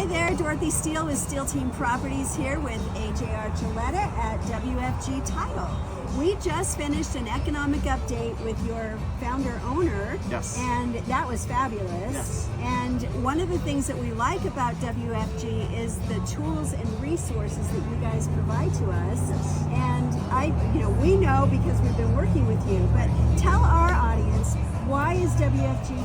there, Dorothy Steele with Steel Team Properties here with AJ Archuleta at WFG Title. We just finished an economic update with your founder-owner, Yes. and that was fabulous. Yes. And one of the things that we like about WFG is the tools and resources that you guys provide to us. Yes. And we know because we've been working with you, but tell our audience, why is WFG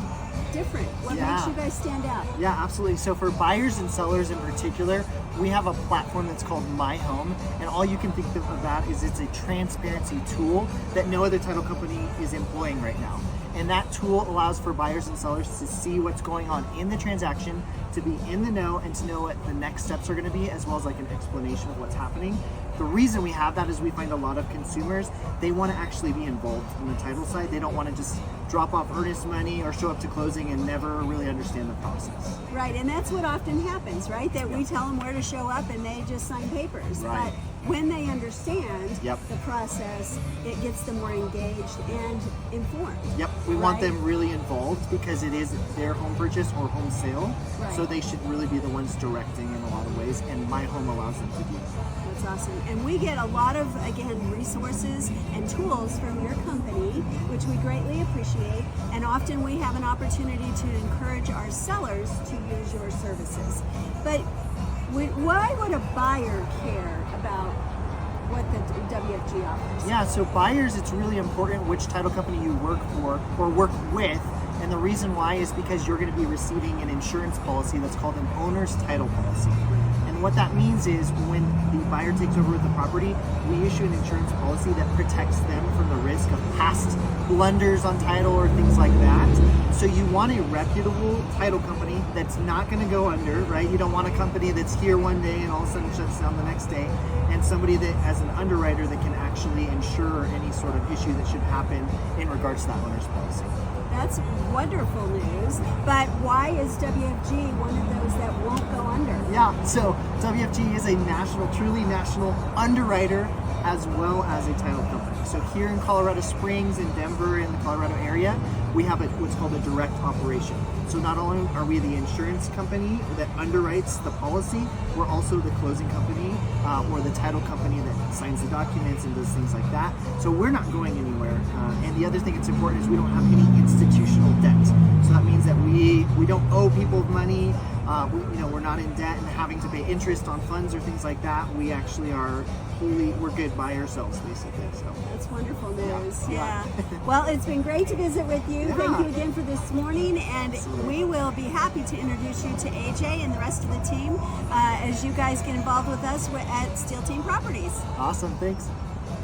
different? What makes you guys stand out? Yeah, absolutely. So for buyers and sellers in particular, we have a platform that's called My Home, and all you can think of that is it's a transparency tool that no other title company is employing right now. And that tool allows for buyers and sellers to see what's going on in the transaction, to be in the know, and to know what the next steps are going to be, as well as like an explanation of what's happening. The reason we have that is we find a lot of consumers, they want to actually be involved in the title side. They don't want to just drop off earnest money or show up to closing and never really understand the process. Right, and that's what often happens, right? That we tell them where to show up and they just sign papers. Right. But when they understand Yep. the process, it gets them more engaged and informed. Yep, we want them really involved because it is their home purchase or home sale. Right. So they should really be the ones directing in a lot of ways, and My Home allows them to do that. That's awesome. And we get a lot of, again, resources and tools from your company, which we greatly appreciate. And often we have an opportunity to encourage our sellers to use your services. But why would a buyer care about what the WFG offers? Yeah, so buyers, it's really important which title company you work for or work with. And the reason why is because you're going to be receiving an insurance policy that's called an owner's title policy. And what that means is when the buyer takes over with the property, we issue an insurance policy that protects them from the risk of past blunders on title or things like that. So you want a reputable title company that's not going to go under, right? You don't want a company that's here one day and all of a sudden shuts down the next day, and somebody that, as an underwriter, that can actually insure any sort of issue that should happen in regards to that owner's policy. That's wonderful news, but why is WFG one of those that won't go under? Yeah, so WFG is a truly national underwriter as well as a title company. So here in Colorado Springs, in Denver, in the Colorado area, we have what's called a direct operation. So not only are we the insurance company that underwrites the policy, we're also the closing company or the title company that signs the documents and does things like that. So we're not going anywhere. And the other thing that's important is we don't have any institutional debt. So that means that we don't owe people money. We're not in debt and having to pay interest on funds or things like that. We actually we're good by ourselves, basically. So that's wonderful news. Yeah. Well, it's been great to visit with you. Yeah. Thank you again for this morning, and Absolutely. we will be happy to introduce you to AJ and the rest of the team as you guys get involved with us at Steel Team Properties. Awesome, thanks.